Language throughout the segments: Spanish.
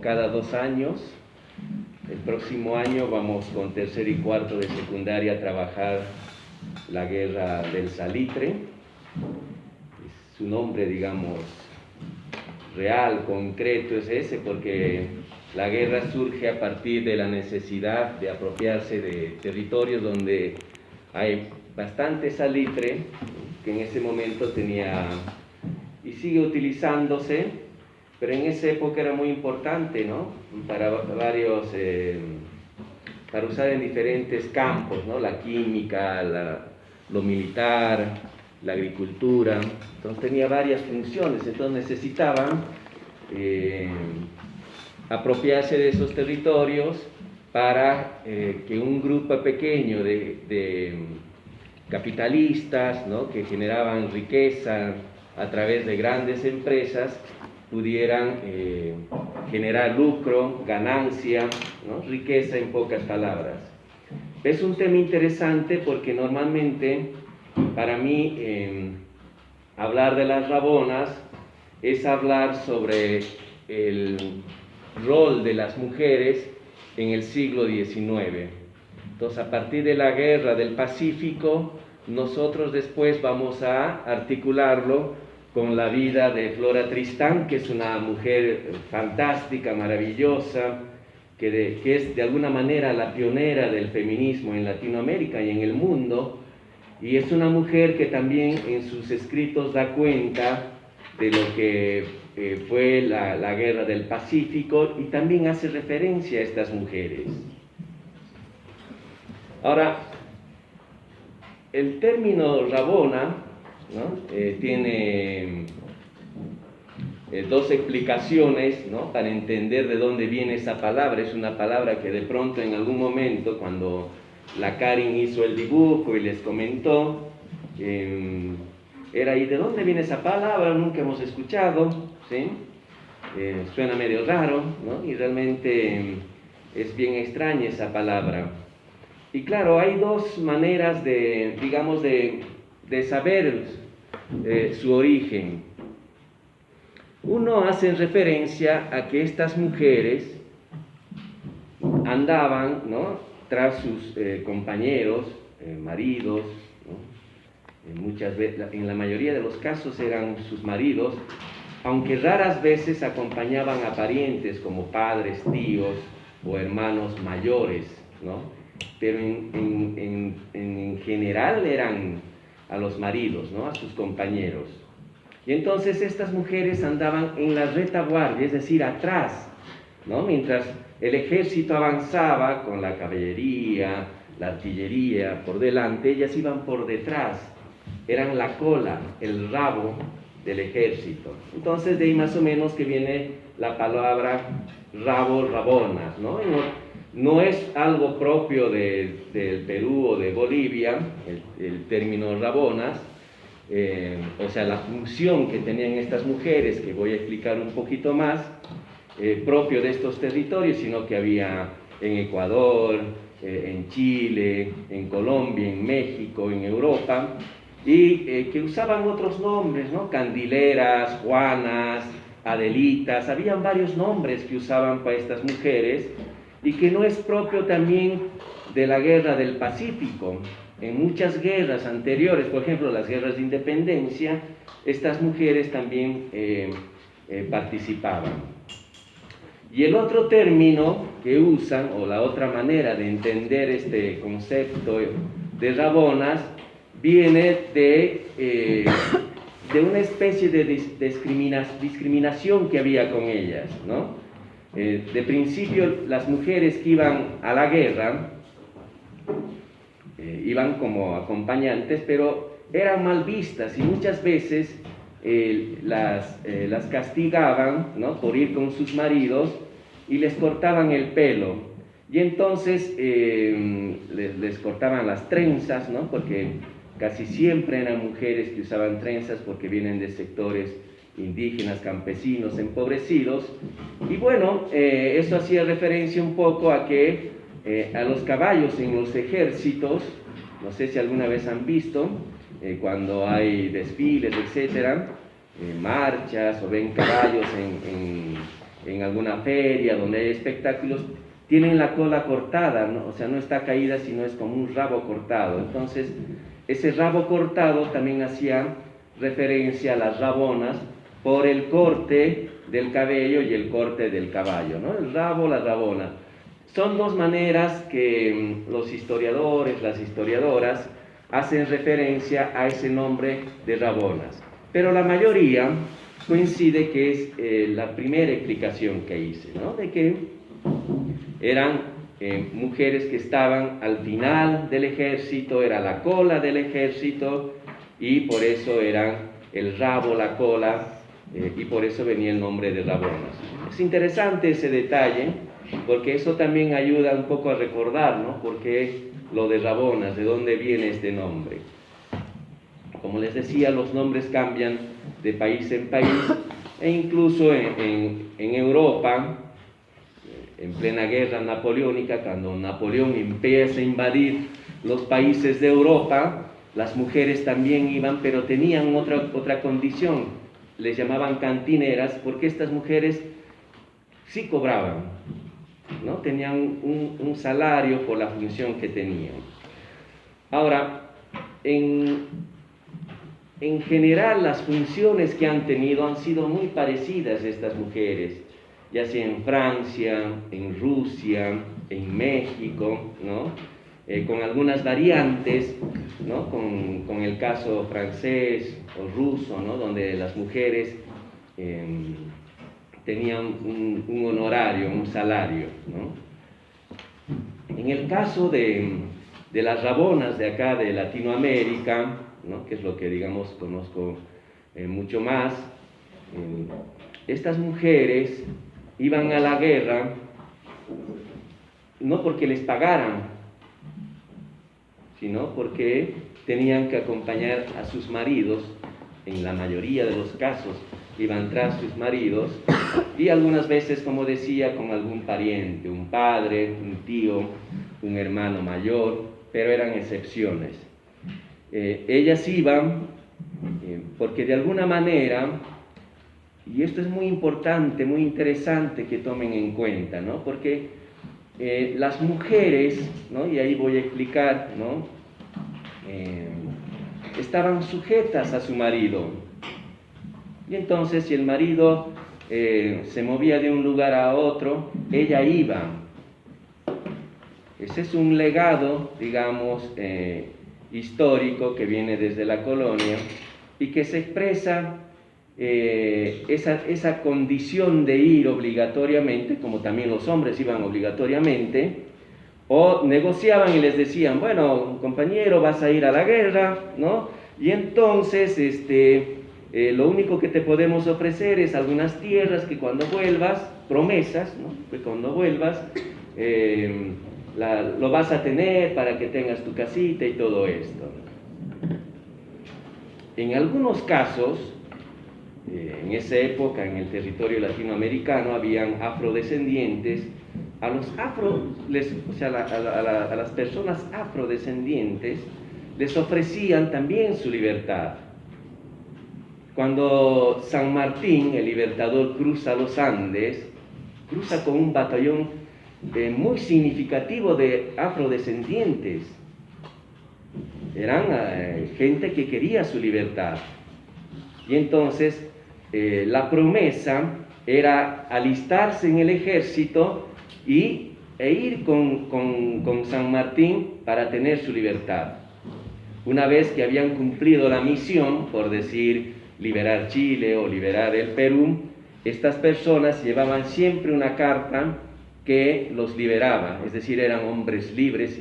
cada 2 años. El próximo año vamos con tercer y cuarto de secundaria a trabajar la guerra del salitre. Su nombre, digamos, real, concreto es ese, porque la guerra surge a partir de la necesidad de apropiarse de territorios donde hay bastante salitre, que en ese momento tenía y sigue utilizándose, pero en esa época era muy importante, ¿no? Para usar en diferentes campos, ¿no? La química, lo militar, la agricultura. Entonces tenía varias funciones, entonces necesitaban apropiarse de esos territorios para que un grupo pequeño de capitalistas, ¿no? Que generaban riqueza a través de grandes empresas, pudieran generar lucro, ganancia, ¿no? Riqueza, en pocas palabras. Es un tema interesante porque normalmente, para mí, hablar de las Rabonas es hablar sobre el rol de las mujeres en el siglo XIX. Entonces, a partir de la guerra del Pacífico, nosotros después vamos a articularlo con la vida de Flora Tristán, que es una mujer fantástica, maravillosa, que es de alguna manera la pionera del feminismo en Latinoamérica y en el mundo, y es una mujer que también en sus escritos da cuenta de lo que fue la guerra del Pacífico, y también hace referencia a estas mujeres. Ahora, el término Rabona, ¿no? Tiene dos explicaciones, ¿no? Para entender de dónde viene esa palabra. Es una palabra que de pronto en algún momento, cuando la Karin hizo el dibujo y les comentó, era ¿y de dónde viene esa palabra? Nunca hemos escuchado, ¿sí? Suena medio raro, ¿no? Y realmente es bien extraña esa palabra. Y claro, hay dos maneras de, digamos, de saber su origen. Uno hace referencia a que estas mujeres andaban, ¿no? Tras sus compañeros, maridos, ¿no? Muchas veces, en la mayoría de los casos eran sus maridos, aunque raras veces acompañaban a parientes como padres, tíos o hermanos mayores, ¿no? Pero en general eran a los maridos, ¿no? A sus compañeros. Y entonces estas mujeres andaban en la retaguardia, es decir, atrás, ¿no? Mientras el ejército avanzaba con la caballería, la artillería por delante, ellas iban por detrás, eran la cola, el rabo del ejército. Entonces de ahí más o menos que viene la palabra rabo, rabonas, ¿no? No es algo propio del Perú o de Bolivia, el término rabonas, o sea, la función que tenían estas mujeres, que voy a explicar un poquito más, propio de estos territorios, sino que había en Ecuador, en Chile, en Colombia, en México, en Europa, y que usaban otros nombres, ¿no? Candileras, Juanas, Adelitas, habían varios nombres que usaban para estas mujeres, y que no es propio también de la guerra del Pacífico. En muchas guerras anteriores, por ejemplo las guerras de independencia, estas mujeres también participaban. Y el otro término que usan, o la otra manera de entender este concepto de rabonas, viene de una especie de discriminación que había con ellas, ¿no? De principio las mujeres que iban a la guerra iban como acompañantes, pero eran mal vistas y muchas veces las castigaban, ¿no? Por ir con sus maridos, y les cortaban el pelo, y entonces les cortaban las trenzas, ¿no? Porque casi siempre eran mujeres que usaban trenzas porque vienen de sectores indígenas, campesinos, empobrecidos, y bueno, eso hacía referencia un poco a que a los caballos en los ejércitos, no sé si alguna vez han visto, cuando hay desfiles, etcétera, marchas, o ven caballos en alguna feria donde hay espectáculos, tienen la cola cortada, ¿no? O sea, no está caída, sino es como un rabo cortado. Entonces, ese rabo cortado también hacía referencia a las rabonas por el corte del cabello y el corte del caballo, ¿no? El rabo, la rabona. Son dos maneras que los historiadores, las historiadoras, hacen referencia a ese nombre de rabonas. Pero la mayoría coincide que es la primera explicación que hice, ¿no? De que eran mujeres que estaban al final del ejército, era la cola del ejército, y por eso eran el rabo, la cola, y por eso venía el nombre de rabonas. Es interesante ese detalle, porque eso también ayuda un poco a recordar, ¿no? ¿Por qué lo de rabonas? ¿De dónde viene este nombre? Como les decía, los nombres cambian de país en país, e incluso en Europa, en plena guerra napoleónica, cuando Napoleón empieza a invadir los países de Europa, las mujeres también iban, pero tenían otra condición. Les llamaban cantineras, porque estas mujeres sí cobraban, ¿no? Tenían un salario por la función que tenían. Ahora, en general, las funciones que han tenido han sido muy parecidas estas mujeres, ya sea en Francia, en Rusia, en México, ¿no? Con algunas variantes, ¿no? Con el caso francés o ruso, ¿no? Donde las mujeres tenían un honorario, un salario, ¿no? En el caso de las rabonas de acá de Latinoamérica, ¿no? Que es lo que, digamos, conozco mucho más, estas mujeres iban a la guerra no porque les pagaran, sino porque tenían que acompañar a sus maridos. En la mayoría de los casos iban tras sus maridos, y algunas veces, como decía, con algún pariente, un padre, un tío, un hermano mayor, pero eran excepciones. Ellas iban porque de alguna manera, y esto es muy importante, muy interesante que tomen en cuenta, ¿no? Porque las mujeres, ¿no? Y ahí voy a explicar, ¿no? Estaban sujetas a su marido. Y entonces, si el marido se movía de un lugar a otro, ella iba. Ese es un legado, digamos, histórico que viene desde la colonia y que se expresa esa condición de ir obligatoriamente, como también los hombres iban obligatoriamente, o negociaban y les decían, bueno, compañero, vas a ir a la guerra, ¿no? Y entonces, lo único que te podemos ofrecer es algunas tierras que cuando vuelvas, promesas, ¿no? Que cuando vuelvas, lo vas a tener para que tengas tu casita y todo esto. En algunos casos, en esa época, en el territorio latinoamericano, habían afrodescendientes. A las personas afrodescendientes les ofrecían también su libertad. Cuando San Martín, el libertador, cruza los Andes, cruza con un batallón muy significativo de afrodescendientes. Eran gente que quería su libertad. Y entonces la promesa era alistarse en el ejército e ir con San Martín para tener su libertad. Una vez que habían cumplido la misión, por decir, liberar Chile o liberar el Perú, estas personas llevaban siempre una carta que los liberaba, es decir, eran hombres libres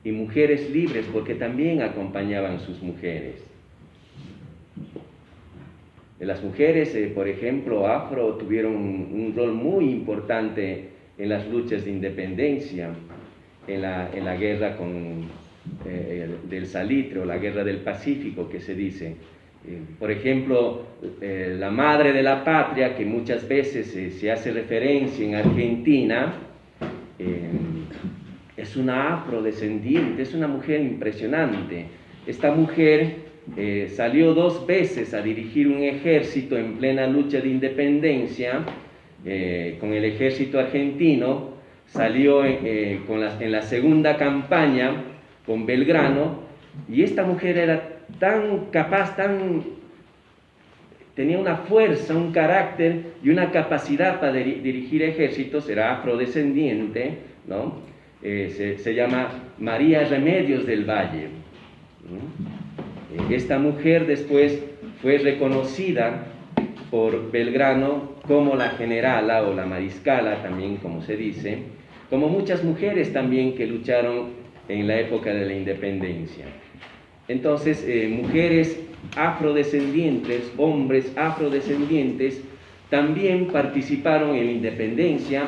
y mujeres libres, porque también acompañaban sus mujeres. Las mujeres, por ejemplo, afro, tuvieron un rol muy importante en las luchas de independencia, en la guerra del Salitre, o la guerra del Pacífico, que se dice. Por ejemplo, la madre de la patria, que muchas veces se hace referencia en Argentina, es una afrodescendiente, es una mujer impresionante. Esta mujer salió 2 veces a dirigir un ejército en plena lucha de independencia, con el ejército argentino, salió en la segunda campaña con Belgrano, y esta mujer era tan capaz, tenía una fuerza, un carácter y una capacidad para dirigir ejércitos, era afrodescendiente, ¿no? Se llama María Remedios del Valle, ¿no? Esta mujer después fue reconocida por Belgrano como la generala o la mariscala, también como se dice, como muchas mujeres también que lucharon en la época de la independencia. Entonces, mujeres afrodescendientes, hombres afrodescendientes, también participaron en la independencia,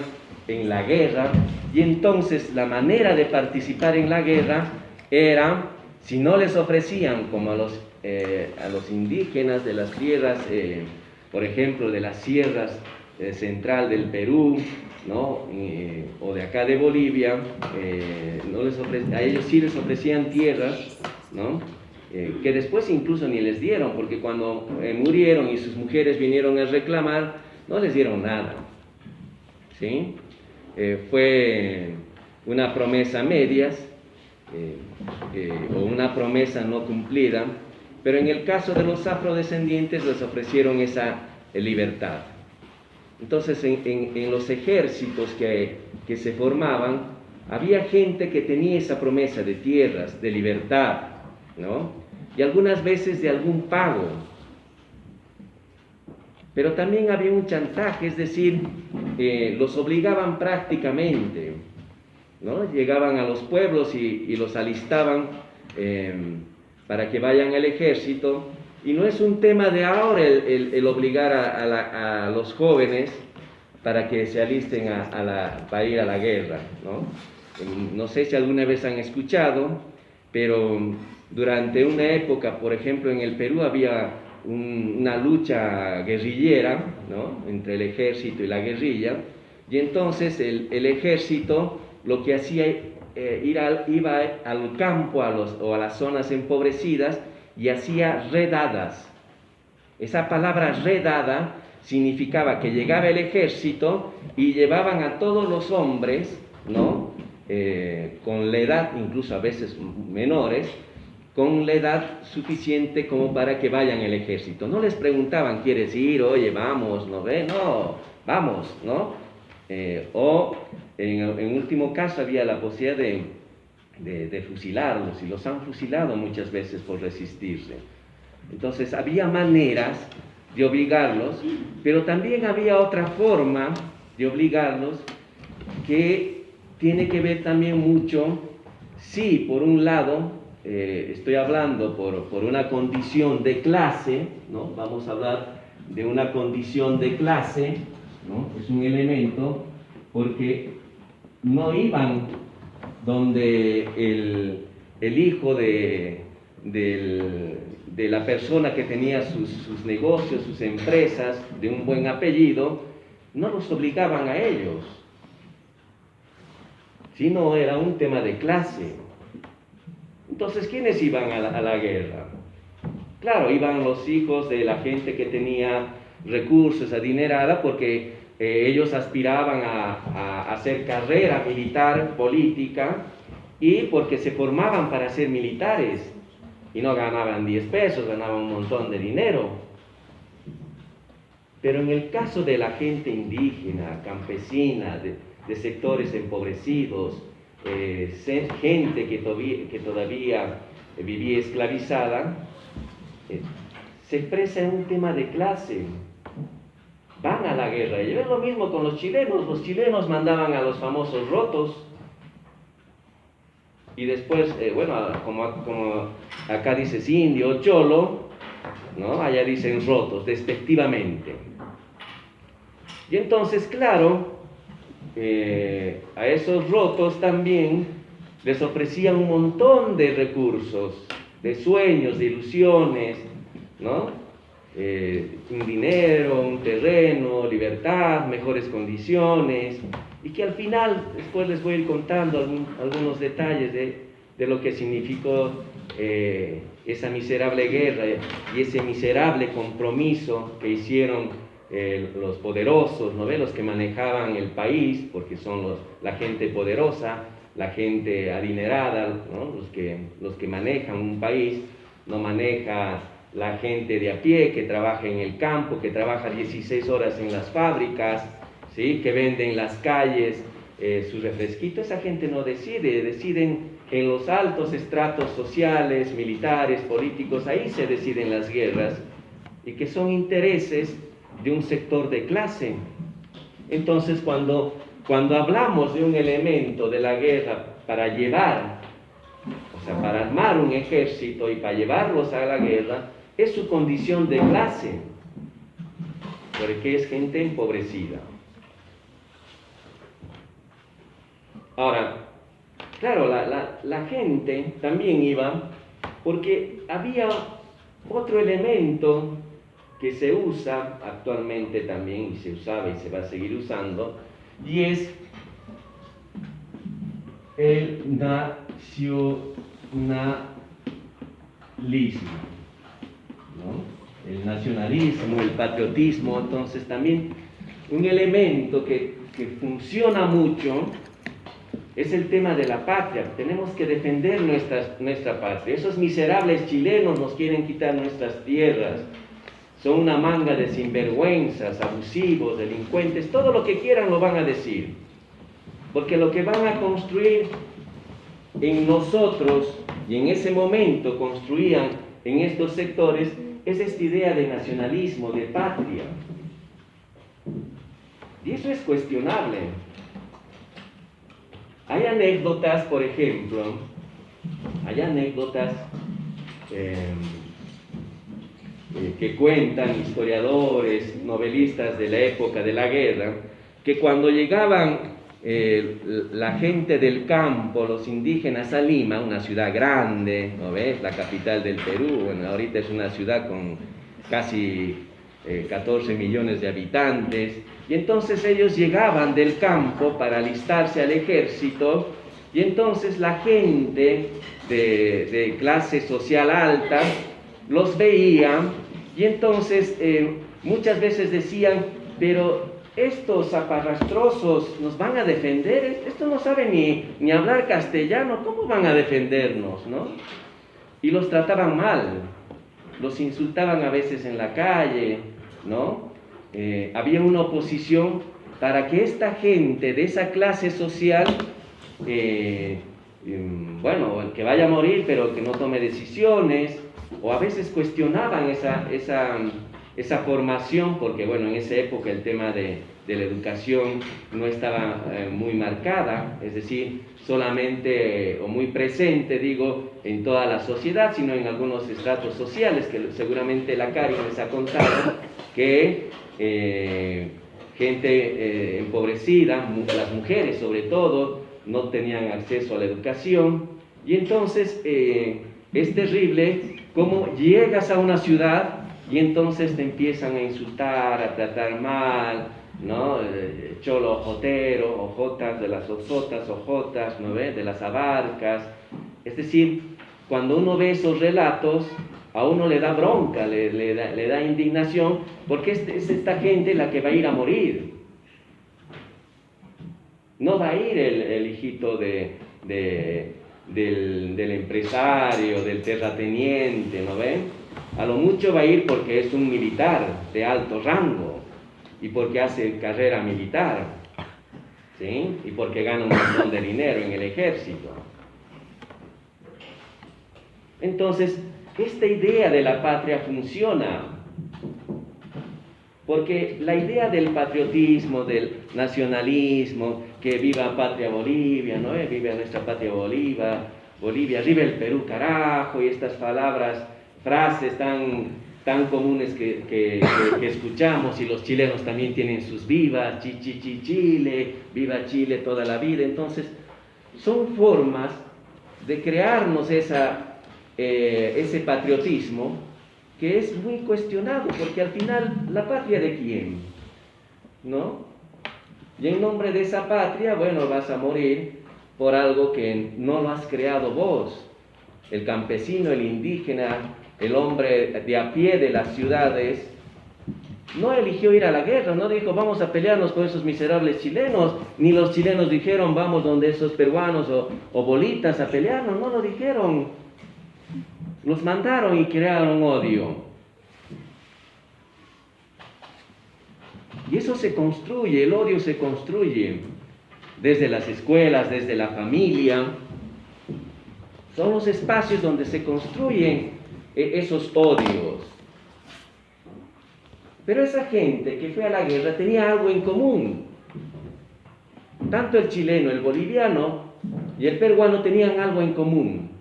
en la guerra, y entonces la manera de participar en la guerra era, si no les ofrecían, como a los indígenas de las tierras, por ejemplo, de las sierras central del Perú, ¿no? O de acá de Bolivia, a ellos sí les ofrecían tierras, ¿no? Que después incluso ni les dieron, porque cuando murieron y sus mujeres vinieron a reclamar, no les dieron nada, ¿sí? Fue una promesa a medias, o una promesa no cumplida, pero en el caso de los afrodescendientes les ofrecieron esa libertad. Entonces, en los ejércitos que se formaban, había gente que tenía esa promesa de tierras, de libertad, ¿no? Y algunas veces de algún pago. Pero también había un chantaje, es decir, los obligaban prácticamente, ¿no? Llegaban a los pueblos y los alistaban para que vayan al ejército. Y no es un tema de ahora el obligar a los jóvenes para que se alisten para ir a la guerra, ¿no? No sé si alguna vez han escuchado, pero durante una época, por ejemplo, en el Perú había una lucha guerrillera, ¿no? Entre el ejército y la guerrilla, y entonces el ejército lo que hacía iba al campo o a las zonas empobrecidas y hacía redadas. Esa palabra redada significaba que llegaba el ejército y llevaban a todos los hombres, ¿no? Con la edad, incluso a veces menores, con la edad suficiente como para que vayan al ejército. No les preguntaban, ¿quieres ir? Oye, vamos, ¿no ve? No, vamos, ¿no? O en último caso había la posibilidad de fusilarlos, y los han fusilado muchas veces por resistirse. Entonces había maneras de obligarlos, pero también había otra forma de obligarlos que tiene que ver también mucho, sí, por un lado, estoy hablando por una condición de clase, ¿no? Vamos a hablar de una condición de clase, ¿no? Es un elemento, porque no iban donde el hijo de la persona que tenía sus negocios, sus empresas, de un buen apellido, no los obligaban a ellos, sino era un tema de clase. Entonces, ¿quiénes iban a la guerra? Claro, iban los hijos de la gente que tenía recursos, adinerada, porque ellos aspiraban a hacer carrera militar, política, y porque se formaban para ser militares, y no ganaban 10 pesos, ganaban un montón de dinero. Pero en el caso de la gente indígena, campesina, de sectores empobrecidos, gente que todavía vivía esclavizada, se expresa en un tema de clase. Van a la guerra. Y es lo mismo con los chilenos. Los chilenos mandaban a los famosos rotos. Y después, como acá dices indio o cholo, ¿no? Allá dicen rotos, despectivamente. Y entonces, claro, a esos rotos también les ofrecían un montón de recursos, de sueños, de ilusiones, ¿no? Un dinero, un terreno, libertad, mejores condiciones, y que al final, después les voy a ir contando algunos detalles de lo que significó esa miserable guerra y ese miserable compromiso que hicieron los poderosos, ¿no ve? Los que manejaban el país, porque son la gente poderosa, la gente adinerada, ¿no? Los que manejan un país, no maneja la gente de a pie que trabaja en el campo, que trabaja 16 horas en las fábricas, ¿sí? Que vende en las calles su refresquito. Esa gente no decide, deciden en los altos estratos sociales, militares, políticos, ahí se deciden las guerras, y que son intereses de un sector de clase. Entonces, cuando hablamos de un elemento de la guerra para llevar, o sea, para armar un ejército y para llevarlos a la guerra, es su condición de clase, porque es gente empobrecida. Ahora, claro, la gente también iba porque había otro elemento que se usa actualmente también, y se usaba y se va a seguir usando, y es el nacionalismo, ¿no? El nacionalismo, el patriotismo. Entonces también un elemento que funciona mucho es el tema de la patria. Tenemos que defender nuestra patria. Esos miserables chilenos nos quieren quitar nuestras tierras. Son una manga de sinvergüenzas, abusivos, delincuentes, todo lo que quieran lo van a decir. Porque lo que van a construir en nosotros, y en ese momento construían en estos sectores, es esta idea de nacionalismo, de patria. Y eso es cuestionable. Hay anécdotas, por ejemplo, que cuentan historiadores, novelistas de la época de la guerra, que cuando llegaban la gente del campo, los indígenas a Lima, una ciudad grande, ¿no ves? La capital del Perú, bueno, ahorita es una ciudad con casi 14 millones de habitantes, y entonces ellos llegaban del campo para alistarse al ejército, y entonces la gente de clase social alta los veía, y entonces muchas veces decían, pero estos zaparrastrosos nos van a defender, estos no saben ni hablar castellano, ¿cómo van a defendernos, no? Y los trataban mal, los insultaban a veces en la calle, ¿no? Había una oposición para que esta gente de esa clase social, bueno, que vaya a morir, pero que no tome decisiones, o a veces cuestionaban esa formación, porque bueno, en esa época el tema de la educación no estaba muy marcada, es decir, solamente o muy presente, digo, en toda la sociedad, sino en algunos estratos sociales, que seguramente la Cari les ha contado, que gente empobrecida, las mujeres sobre todo, no tenían acceso a la educación, y entonces es terrible cómo llegas a una ciudad y entonces te empiezan a insultar, a tratar mal, ¿no? Cholo ojotero, ojotas de las osotas, ojotas, ¿no ves? De las abarcas. Es decir, cuando uno ve esos relatos, a uno le da bronca, le da indignación, porque es esta gente la que va a ir a morir. No va a ir el hijito del empresario, del terrateniente, ¿no ven? A lo mucho va a ir porque es un militar de alto rango y porque hace carrera militar, ¿sí? Y porque gana un montón de dinero en el ejército. Entonces, esta idea de la patria funciona, porque la idea del patriotismo, del nacionalismo, que viva patria Bolivia, ¿no? Viva nuestra patria Bolivia, viva el Perú, carajo, y estas frases tan comunes que escuchamos, y los chilenos también tienen sus vivas, Chile, viva Chile toda la vida. Entonces, son formas de crearnos ese patriotismo que es muy cuestionado, porque al final, ¿la patria de quién? ¿No? Y en nombre de esa patria, bueno, vas a morir por algo que no lo has creado vos. El campesino, el indígena, el hombre de a pie de las ciudades, no eligió ir a la guerra, no dijo vamos a pelearnos con esos miserables chilenos, ni los chilenos dijeron vamos donde esos peruanos o bolitas a pelearnos, no lo dijeron. Los mandaron y crearon odio. Y eso se construye, el odio se construye desde las escuelas, desde la familia. Son los espacios donde se construyen esos odios. Pero esa gente que fue a la guerra tenía algo en común. Tanto el chileno, el boliviano y el peruano tenían algo en común.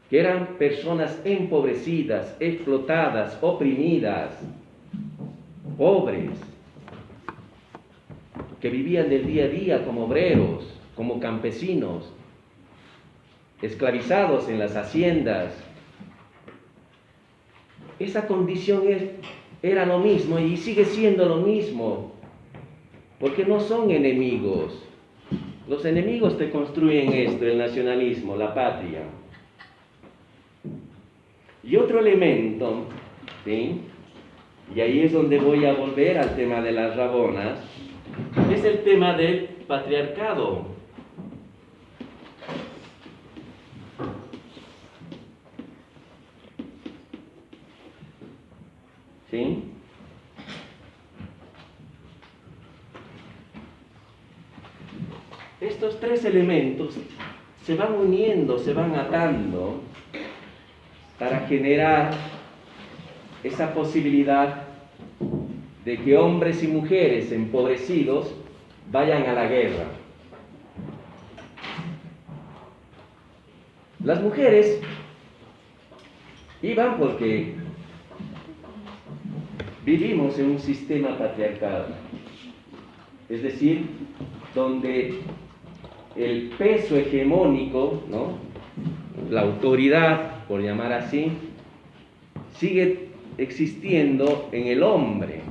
Que eran personas empobrecidas, explotadas, oprimidas, pobres, que vivían del día a día como obreros, como campesinos, esclavizados en las haciendas. Esa condición era lo mismo y sigue siendo lo mismo, porque no son enemigos. Los enemigos te construyen esto, el nacionalismo, la patria. Y otro elemento, ¿sí? Y ahí es donde voy a volver al tema de las rabonas, es el tema del patriarcado. ¿Sí? Estos tres elementos se van uniendo, se van atando para generar esa posibilidad de que hombres y mujeres empobrecidos vayan a la guerra. Las mujeres iban porque vivimos en un sistema patriarcal, es decir, donde el peso hegemónico, ¿no?, la autoridad, por llamar así, sigue existiendo en el hombre.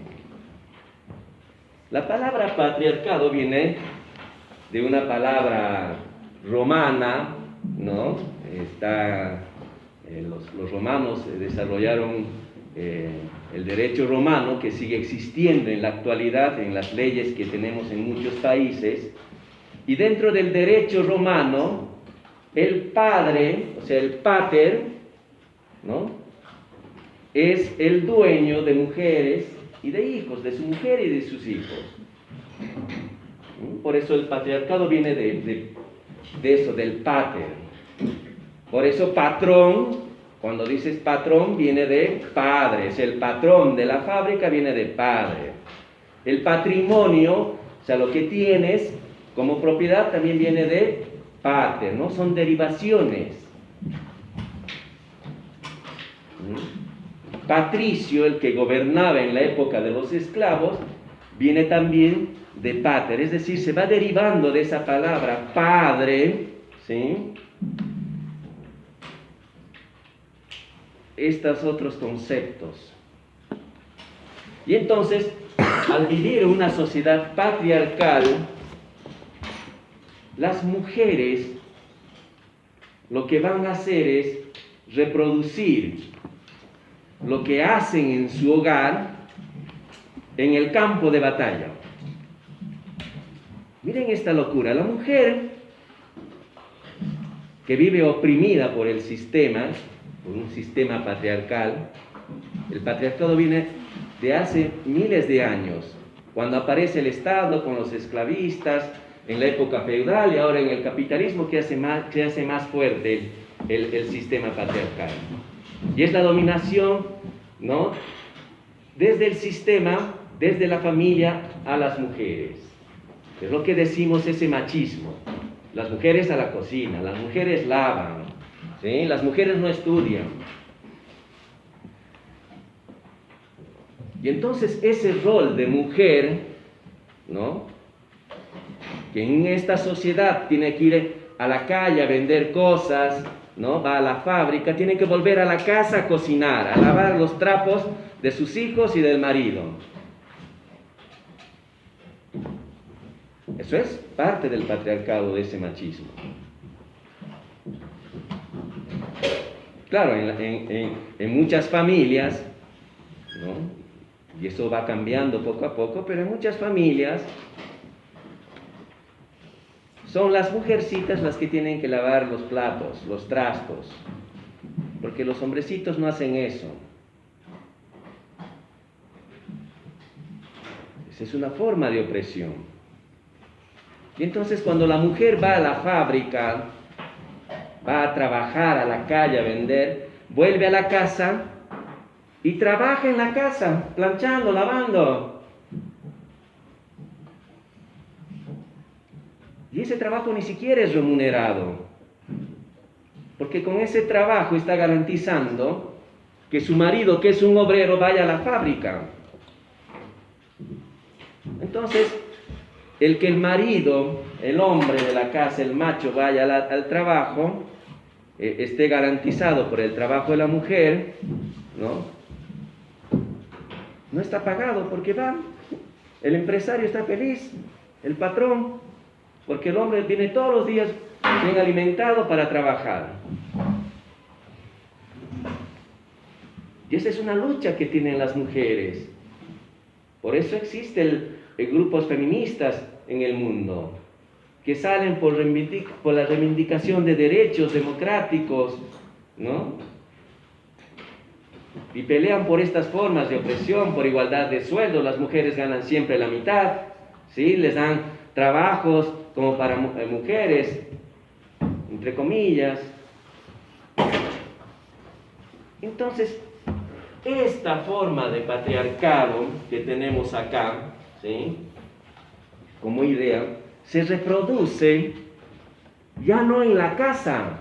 La palabra patriarcado viene de una palabra romana, ¿no? Los romanos desarrollaron el derecho romano, que sigue existiendo en la actualidad en las leyes que tenemos en muchos países, y dentro del derecho romano el padre, o sea el pater, ¿no?, es el dueño de mujeres y de hijos, de su mujer y de sus hijos. Por eso el patriarcado viene de eso, del pater. Por eso patrón, cuando dices patrón, viene de padre. Es el patrón de la fábrica, viene de padre. El patrimonio, o sea, lo que tienes como propiedad, también viene de pater, ¿no? Son derivaciones. Patricio, el que gobernaba en la época de los esclavos, viene también de pater, es decir, se va derivando de esa palabra padre, ¿sí?, estos otros conceptos. Y entonces, al vivir en una sociedad patriarcal, las mujeres lo que van a hacer es reproducir lo que hacen en su hogar en el campo de batalla. Miren esta locura. La mujer que vive oprimida por el sistema, por un sistema patriarcal, el patriarcado viene de hace miles de años, cuando aparece el Estado con los esclavistas, en la época feudal y ahora en el capitalismo, que hace más fuerte el sistema patriarcal. Y es la dominación, ¿no?, desde el sistema, desde la familia a las mujeres. Es lo que decimos, ese machismo. Las mujeres a la cocina, las mujeres lavan, ¿sí?, las mujeres no estudian. Y entonces ese rol de mujer, ¿no?, que en esta sociedad tiene que ir a la calle a vender cosas, ¿no?, va a la fábrica, tiene que volver a la casa a cocinar, a lavar los trapos de sus hijos y del marido. Eso es parte del patriarcado, de ese machismo. Claro, en muchas familias, ¿no?, y eso va cambiando poco a poco, pero en muchas familias son las mujercitas las que tienen que lavar los platos, los trastos, porque los hombrecitos no hacen eso. Esa es una forma de opresión. Y entonces cuando la mujer va a la fábrica, va a trabajar a la calle a vender, vuelve a la casa y trabaja en la casa, planchando, lavando. Y ese trabajo ni siquiera es remunerado, porque con ese trabajo está garantizando que su marido, que es un obrero, vaya a la fábrica. Entonces, el que el marido, el hombre de la casa, el macho, vaya al trabajo, esté garantizado por el trabajo de la mujer, no está pagado porque va. El empresario está feliz, el patrón, porque el hombre viene todos los días bien alimentado para trabajar. Y esa es una lucha que tienen las mujeres. Por eso existen grupos feministas en el mundo, que salen por la reivindicación de derechos democráticos, ¿no? Y pelean por estas formas de opresión, por igualdad de sueldo. Las mujeres ganan siempre la mitad, ¿sí? Les dan trabajos como para mujeres, entre comillas. Entonces, esta forma de patriarcado que tenemos acá, ¿sí?, como idea, se reproduce ya no en la casa,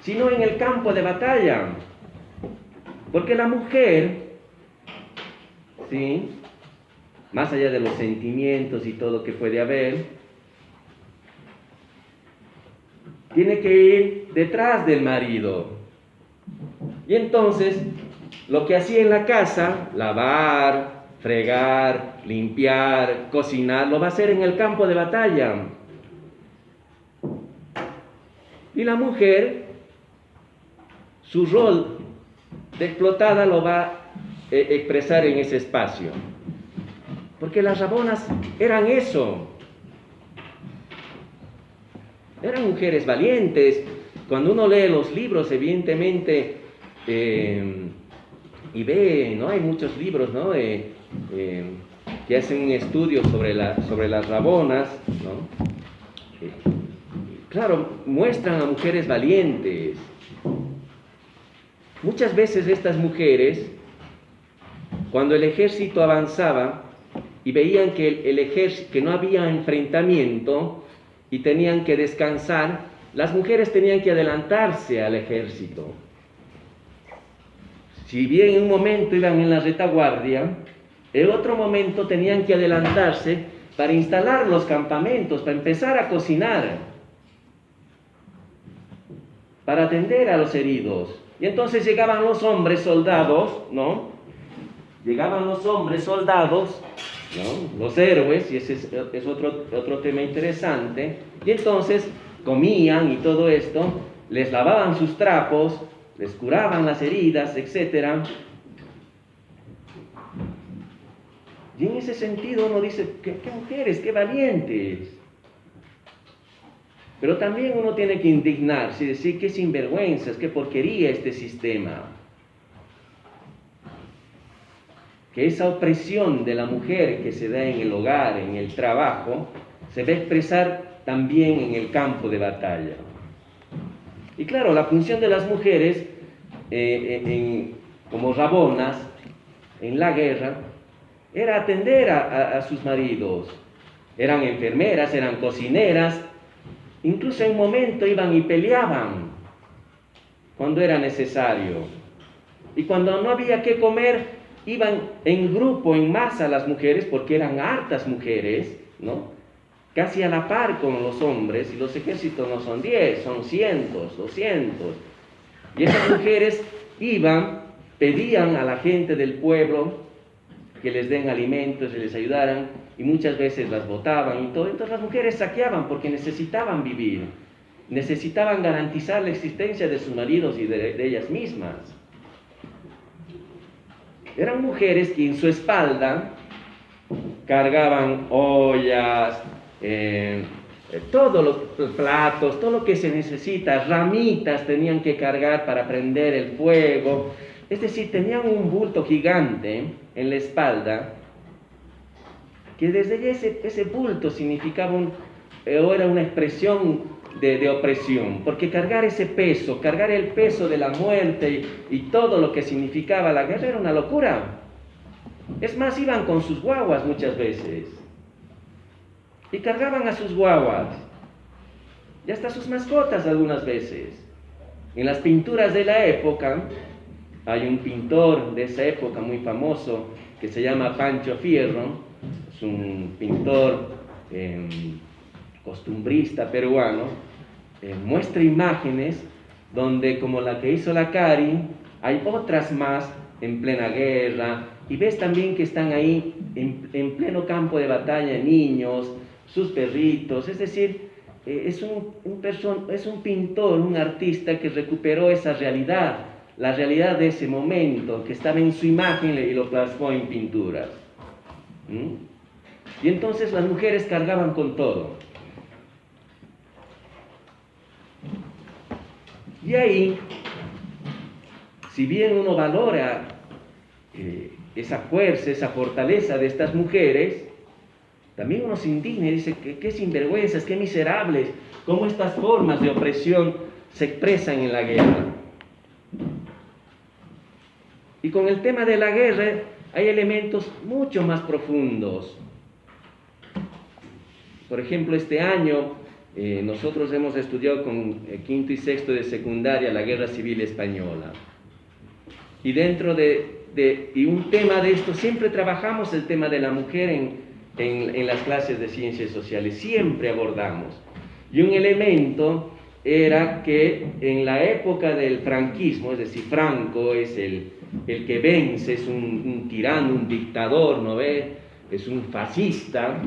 sino en el campo de batalla. Porque la mujer, ¿sí?, más allá de los sentimientos y todo que puede haber, tiene que ir detrás del marido. Y entonces, lo que hacía en la casa, lavar, fregar, limpiar, cocinar, lo va a hacer en el campo de batalla. Y la mujer, su rol de explotada lo va a expresar en ese espacio. Porque las rabonas eran eso. Eran mujeres valientes. Cuando uno lee los libros, evidentemente, y ve, ¿no? Hay muchos libros, ¿no?, que hacen un estudio sobre las rabonas, ¿no? Claro, muestran a mujeres valientes. Muchas veces estas mujeres, cuando el ejército avanzaba y veían que el ejército, que no había enfrentamiento y tenían que descansar, las mujeres tenían que adelantarse al ejército. Si bien en un momento iban en la retaguardia, en otro momento tenían que adelantarse para instalar los campamentos, para empezar a cocinar, para atender a los heridos. Y entonces llegaban los hombres soldados, ¿no? Llegaban los hombres soldados, ¿no?, los héroes, y ese es otro tema interesante. Y entonces comían y todo esto, les lavaban sus trapos, les curaban las heridas, etc. Y en ese sentido uno dice, ¿qué mujeres, qué valientes? Pero también uno tiene que indignarse y decir, qué sinvergüenzas, qué porquería este sistema. Que esa opresión de la mujer que se da en el hogar, en el trabajo, se va a expresar también en el campo de batalla. Y claro, la función de las mujeres como rabonas en la guerra era atender a sus maridos. Eran enfermeras, eran cocineras, incluso en un momento iban y peleaban cuando era necesario. Y cuando no había que comer, iban en grupo, en masa las mujeres, porque eran hartas mujeres, ¿no?, casi a la par con los hombres, y los ejércitos no son 10, son cientos, 200. Y esas mujeres iban, pedían a la gente del pueblo que les den alimentos, que les ayudaran, y muchas veces las botaban y todo. Entonces las mujeres saqueaban porque necesitaban vivir, necesitaban garantizar la existencia de sus maridos y de ellas mismas. Eran mujeres que en su espalda cargaban ollas, todos los platos, todo lo que se necesita, ramitas tenían que cargar para prender el fuego. Es decir, tenían un bulto gigante en la espalda, que desde ese bulto significaba o era una expresión de opresión, porque cargar ese peso, cargar el peso de la muerte y todo lo que significaba la guerra era una locura. Es más, iban con sus guaguas muchas veces y cargaban a sus guaguas y hasta sus mascotas algunas veces. En las pinturas de la época, hay un pintor de esa época muy famoso que se llama Pancho Fierro, es un pintor costumbrista peruano, muestra imágenes donde, como la que hizo la Cari, hay otras más en plena guerra, y ves también que están ahí en pleno campo de batalla niños, sus perritos. Es decir, es un pintor, un artista que recuperó esa realidad, la realidad de ese momento, que estaba en su imagen y lo plasmó en pinturas. Y entonces las mujeres cargaban con todo. Y ahí, si bien uno valora esa fuerza, esa fortaleza de estas mujeres, también uno se indigna y dice que qué sinvergüenzas, qué miserables, cómo estas formas de opresión se expresan en la guerra. Y con el tema de la guerra hay elementos mucho más profundos. Por ejemplo, este año nosotros hemos estudiado con quinto y sexto de secundaria la Guerra Civil Española. Y dentro y un tema de esto, siempre trabajamos el tema de la mujer en las clases de ciencias sociales, siempre abordamos. Y un elemento era que en la época del franquismo, es decir, Franco es el que vence, es un tirano, un dictador, ¿no ve? Es un fascista,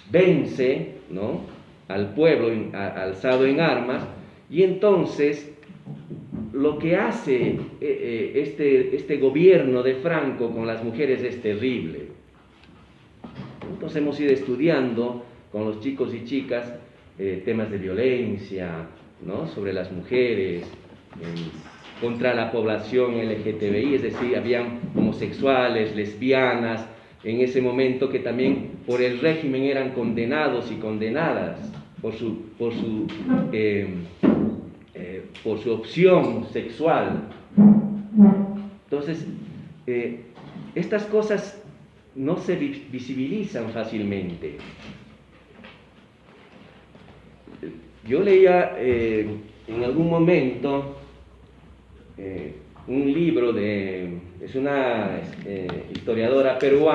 vence, ¿no?, al pueblo alzado en armas, y entonces lo que hace este gobierno de Franco con las mujeres es terrible. Entonces hemos ido estudiando con los chicos y chicas temas de violencia, ¿no?, sobre las mujeres, contra la población LGTBI, es decir, habían homosexuales, lesbianas, en ese momento que también por el régimen eran condenados y condenadas por su opción sexual. Entonces, estas cosas no se visibilizan fácilmente. Yo leía en algún momento un libro es una historiadora peruana,